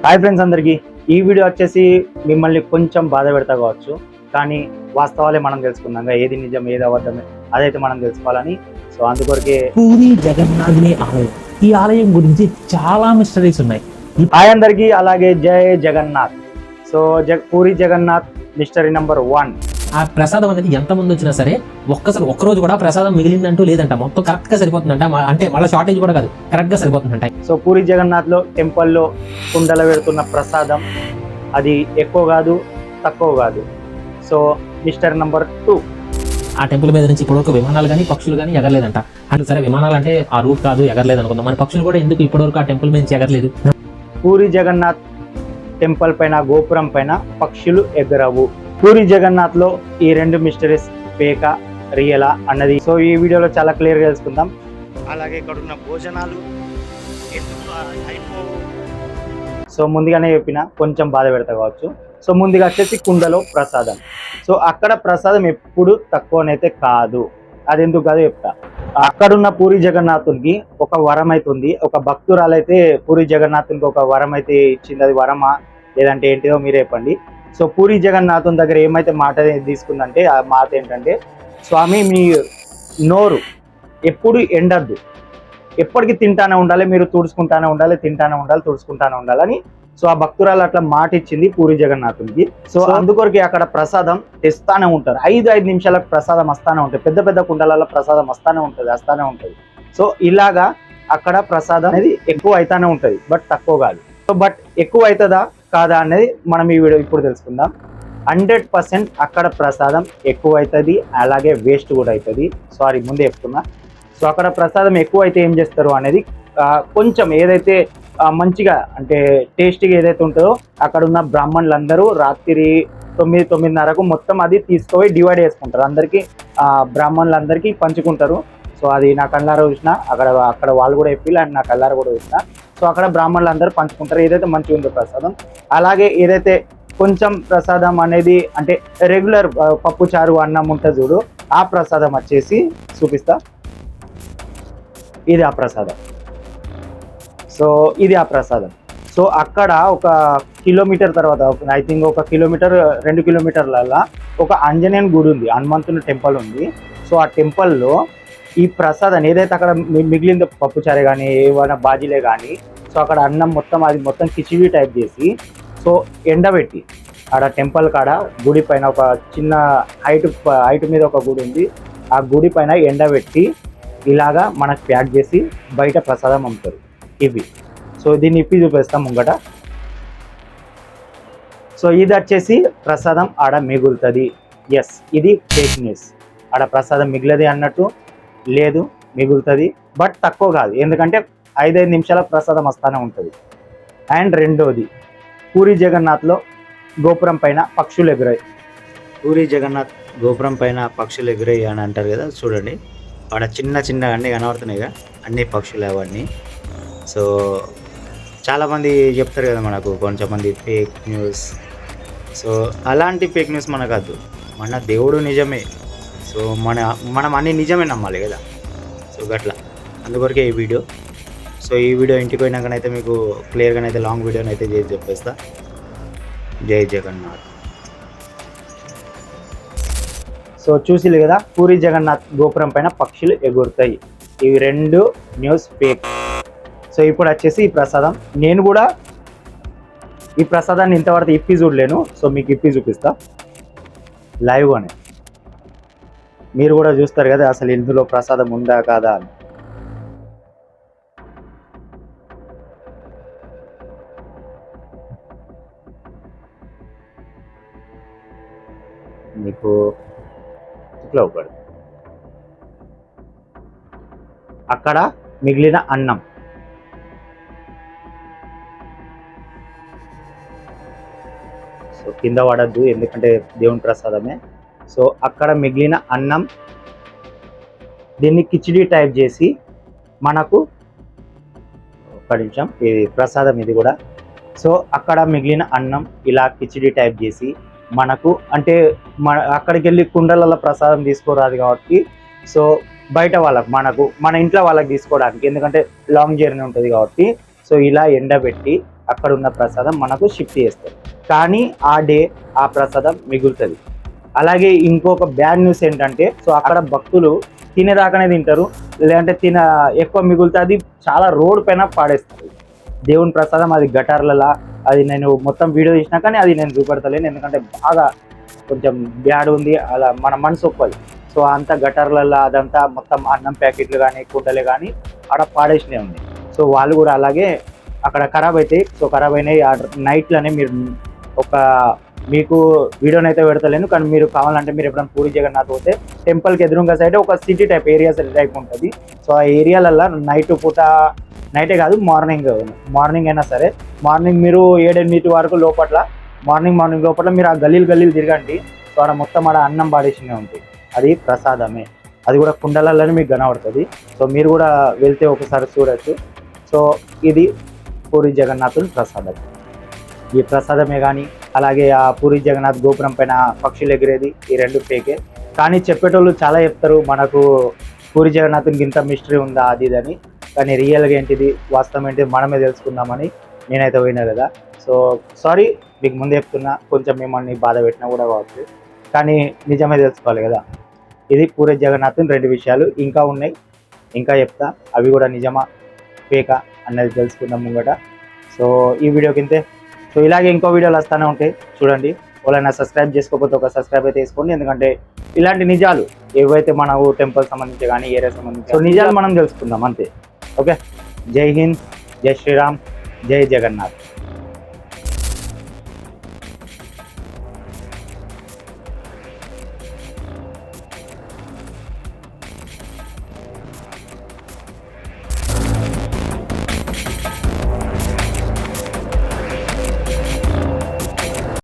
Hi friends అందరికీ ఈ video వచ్చేసి మిమ్మల్ని కొంచెం బాధ పెడతా కావచ్చు, కానీ వాస్తవాలే మనం తెలుసుకుందాం. ఏది నిజం ఏది అబద్ధమే అదైతే మనం తెలుసుకోవాలని. సో అందుకొరకే పూరి జగన్నాథుని ఆలయం, ఈ ఆలయం గురించి చాలా మిస్టరీస్ ఉన్నాయి. హాయ్ అందరికీ, అలాగే జై Jagannath. So Puri Jagannath mystery number 1. ఆ ప్రసాదం అనేది ఎంతమంది వచ్చినా సరే ఒక్కరోజు కూడా ప్రసాదం మిగిలిందంటూ లేదంట. మొత్తం కరెక్ట్ గా సరిపోతుందంట. అంటే మళ్ళీ షార్టేజ్ కూడా కాదు, కరెక్ట్ గా సరిపోతుందంట. సో పూరి జగన్నాథ్ లో టెంపుల్లో కుండలో పెడుతున్న ప్రసాదం అది ఎక్కువ కాదు తక్కువ కాదు. So mystery number 2. ఆ టెంపుల్ మీద నుంచి ఇప్పటివరకు విమానాలు కానీ పక్షులు కానీ ఎగరలేదంట. అంటే సరే, విమానాలు అంటే ఆ రూట్ కాదు, ఎగరలేదు అనుకుందాం. మన పక్షులు కూడా ఎందుకు ఇప్పటివరకు ఆ టెంపుల్ మీద నుంచి ఎగరలేదు? పూరి జగన్నాథ్ టెంపుల్ పైన గోపురం పైన పక్షులు ఎగరవు. పూరి జగన్నాథ్ లో ఈ 2 మిస్టరీస్ ఫేకా రియలా అన్నది సో ఈ వీడియోలో చాలా క్లియర్గా తెలుసుకుందాం. అలాగే ఇక్కడ ఉన్న భోజనాలు సో ముందుగానే చెప్పిన కొంచెం బాధ పెడతా కావచ్చు. సో ముందుగా వచ్చేసి కుండలో ప్రసాదం. సో అక్కడ ప్రసాదం ఎప్పుడు తక్కువనైతే కాదు. అది ఎందుకు కాదు చెప్తా. అక్కడున్న పూరి జగన్నాథునికి ఒక వరం అవుతుంది. ఒక భక్తురాలైతే పూరి జగన్నాథునికి ఒక వరం అయితే ఇచ్చింది. అది వరమా లేదంటే ఏంటిదో మీరే చెప్పండి. సో పూరి జగన్నాథుని దగ్గర ఏమైతే మాట తీసుకుందంటే ఆ మాట ఏంటంటే, స్వామి మీ నోరు ఎప్పుడు ఎండద్దు, ఎప్పటికీ తింటానే ఉండాలి, మీరు తుడుచుకుంటానే ఉండాలి, తింటానే ఉండాలి, తుడుచుకుంటానే ఉండాలని. సో ఆ భక్తురాలు అట్లా మాట ఇచ్చింది పూరి జగన్నాథునికి. సో అందుకొరకు అక్కడ ప్రసాదం తెస్తానే ఉంటారు. 5 నిమిషాలకు ప్రసాదం వస్తానే ఉంటుంది. పెద్ద పెద్ద కుండలలో ప్రసాదం వస్తానే ఉంటుంది. సో ఇలాగా అక్కడ ప్రసాదం అనేది ఎక్కువ అయితానే ఉంటుంది, బట్ తక్కువ కాదు. సో బట్ ఎక్కువ అవుతుందా కాదా అనేది మనం ఈ వీడియో ఇప్పుడు తెలుసుకుందాం. 100% అక్కడ ప్రసాదం ఎక్కువ అవుతుంది, అలాగే వేస్ట్ కూడా అవుతుంది. సారీ ముందే చెప్తున్నా. సో అక్కడ ప్రసాదం ఎక్కువ అయితే ఏం చేస్తారు అనేది కొంచెం ఏదైతే మంచిగా అంటే టేస్టీగా ఏదైతే ఉంటుందో అక్కడ ఉన్న బ్రాహ్మణులందరూ రాత్రి 9-9:30కు మొత్తం అది తీసుకుపోయి డివైడ్ చేసుకుంటారు. అందరికీ బ్రాహ్మణులందరికీ పంచుకుంటారు. సో అది నా కళ్ళారా చూసిన, అక్కడ వాళ్ళు కూడా చెప్పి అండ్ నా కళ్ళారా కూడా చూసిన. సో అక్కడ బ్రాహ్మణులు అందరూ పంచుకుంటారు ఏదైతే మంచిగా ఉందో ప్రసాదం. అలాగే ఏదైతే కొంచెం ప్రసాదం అనేది అంటే రెగ్యులర్ పప్పు చారు అన్నం ఉంటుంది చూడు, ఆ ప్రసాదం వచ్చేసి చూపిస్తా. ఇది ఆ ప్రసాదం. సో ఇది ఆ ప్రసాదం. సో అక్కడ ఒక కిలోమీటర్ తర్వాత, ఐ థింక్ ఒక కిలోమీటర్ 2 కిలోమీటర్లలో ఒక ఆంజనేయుని గుడి ఉంది, హనుమంతుని టెంపుల్ ఉంది. సో ఆ టెంపుల్లో ఈ ప్రసాదం ఏదైతే అక్కడ మిగిలిందో పప్పుచారే కానీ ఏమైనా బాజీలే కానీ, సో అక్కడ అన్నం మొత్తం కిచిడి టైప్ చేసి సో ఎండబెట్టి ఆడ టెంపుల్ కాడ గుడి పైన ఒక చిన్న హైట్ మీద ఒక గుడి ఉంది, ఆ గుడి పైన ఎండబెట్టి ఇలాగా మనకు ప్యాక్ చేసి బయట ప్రసాదం అమ్ముతారు ఇవి. సో దీన్ని ఇప్పి చూపిస్తాం ముంగట. సో ఇది వచ్చేసి ప్రసాదం ఆడ మిగులుతుంది. ఎస్, ఇది ఫేక్ న్యూస్. ఆడ ప్రసాదం మిగిలది అన్నట్టు లేదు, మిగులుతుంది, బట్ తక్కువ కాదు. ఎందుకంటే 5 నిమిషాల ప్రసాదం వస్తానే ఉంటుంది. అండ్ రెండోది, పూరి జగన్నాథ్లో గోపురం పైన పక్షులు ఎగురాయి. పూరి జగన్నాథ్ గోపురం పైన పక్షులు ఎగురాయి అని అంటారు కదా, చూడండి ఆడ చిన్న అన్నీ కనబడుతున్నాయిగా, అన్ని పక్షులు అవన్నీ. సో చాలామంది చెప్తారు కదా మనకు కొంచెంమంది ఫేక్ న్యూస్. సో అలాంటి ఫేక్ న్యూస్ మనకు వద్దు. మన దేవుడు నిజమే. సో మనం అన్ని నిజమే నమ్మాలి కదా. సో గట్లా అందుకొరకే ఈ వీడియో. సో ఈ వీడియో ఇంటికి పోయినాకనైతే మీకు క్లియర్గానైతే లాంగ్ వీడియోనైతే చేసి చెప్పేస్తా. జై జగన్నాథ్. సో చూసిలే కదా, పూరి జగన్నాథ్ గోపురం పైన పక్షులు ఎగురుతాయి. ఇవి 2 న్యూస్ ఫేక్. సో ఇప్పుడు వచ్చేసి ఈ ప్రసాదం, నేను కూడా ఈ ప్రసాదాన్ని ఇంతవరకు ఇప్పి చూడలేను. సో మీకు ఇప్పి చూపిస్తా లైవ్గానే, మీరు కూడా చూస్తారు కదా అసలు ఇందులో ప్రసాదం ఉందా కాదా అని. మీకు ఇట్లా ఒకటి అక్కడ మిగిలిన అన్నం, సో కింద పడద్దు ఎందుకంటే దేవుని ప్రసాదమే. సో అక్కడ మిగిలిన అన్నం దీన్ని కిచిడి టైప్ చేసి మనకు, ఒక నిమిషం, ఇది ప్రసాదం ఇది కూడా. సో అక్కడ మిగిలిన అన్నం ఇలా కిచిడి టైప్ చేసి మనకు అంటే అక్కడికి వెళ్ళి కుండలలో ప్రసాదం తీసుకోరాదు కాబట్టి, సో బయట వాళ్ళకు మన ఇంట్లో వాళ్ళకి తీసుకోవడానికి, ఎందుకంటే లాంగ్ జర్నీ ఉంటుంది కాబట్టి, సో ఇలా ఎండబెట్టి అక్కడ ఉన్న ప్రసాదం మనకు షిఫ్ట్ చేస్తారు. కానీ ఆ డే ఆ ప్రసాదం మిగులుతుంది. అలాగే ఇంకొక బ్యాడ్ న్యూస్ ఏంటంటే, సో అక్కడ భక్తులు తినేదాకానే తింటారు, లేదంటే ఎక్కువ మిగులుతుంది చాలా రోడ్ పైన పాడేస్తారు దేవుని ప్రసాదం. అది గటార్లలా, అది నేను మొత్తం వీడియో తీసినా కానీ అది నేను చూపెడతలేను, ఎందుకంటే బాగా కొంచెం బ్యాడ్ ఉంది, అలా మన మనసు ఒప్పదు. సో అంత గటార్లలా అదంతా మొత్తం అన్నం ప్యాకెట్లు కానీ కుండలే కానీ ఆడ పాడేసినే ఉంది. సో వాళ్ళు కూడా అలాగే అక్కడ ఖరాబ్ అవుతాయి. సో ఖరాబ్ అయినాయి నైట్లోనే. మీరు మీకు వీడియోనైతే పెడతలేను, కానీ మీరు కావాలంటే మీరు ఎప్పుడైనా పూరి జగన్నాథ్ పోతే టెంపుల్కి ఎదురుగా సైడ్ ఒక సిటీ టైప్ ఏరియా టైప్ ఉంటుంది. సో ఆ ఏరియాలల్లో నైట్ పూట, నైటే కాదు మార్నింగ్ అయినా సరే, మార్నింగ్ మీరు 7-8 వరకు మార్నింగ్ లోపల మీరు ఆ గల్లీలు తిరగండి. సో ఆడ మొత్తం ఆడ అన్నం పాడేసినే ఉంటాయి. అది ప్రసాదమే, అది కూడా కుండలలోనే మీకు కనబడుతుంది. సో మీరు కూడా వెళ్తే ఒకసారి చూడొచ్చు. సో ఇది పూరి జగన్నాథుని ప్రసాదం. ఈ ప్రసాదమే కానీ, అలాగే ఆ పూరి జగన్నాథ్ గోపురం పైన పక్షులు ఎగిరేది, ఈ 2 ఫేకే. కానీ చెప్పేటోళ్ళు చాలా చెప్తారు మనకు పూరి జగన్నాథునికి ఇంత మిస్టరీ ఉందా అది ఇదని. కానీ రియల్గా ఏంటిది, వాస్తవం ఏంటిది మనమే తెలుసుకుందామని నేనైతే పోయినా కదా. సో సారీ, మీకు ముందే చెప్తున్నా, కొంచెం మిమ్మల్ని బాధ పెట్టినా కూడా కావచ్చు, కానీ నిజమే తెలుసుకోవాలి కదా. ఇది పూరి జగన్నాథుని 2 విషయాలు. ఇంకా ఉన్నాయి, ఇంకా చెప్తా, అవి కూడా నిజమా ఫేకా అన్నది తెలుసుకుందాం ముంగట. సో ఈ వీడియో కింతే. సో ఇలాగే ఇంకో వీడియోలు వస్తూనే ఉంటాయి, చూడండి. వాళ్ళైనా సబ్స్క్రైబ్ చేసుకోకపోతే ఒక సబ్స్క్రైబ్ అయితే చేసుకోండి, ఎందుకంటే ఇలాంటి నిజాలు ఏవైతే మన టెంపుల్ సంబంధించి కానీ ఏరియా సంబంధించి, సో నిజాలు మనం తెలుసుకుందాం అంతే. ఓకే, జై హింద్, జై శ్రీరామ్, జై జగన్నాథ్.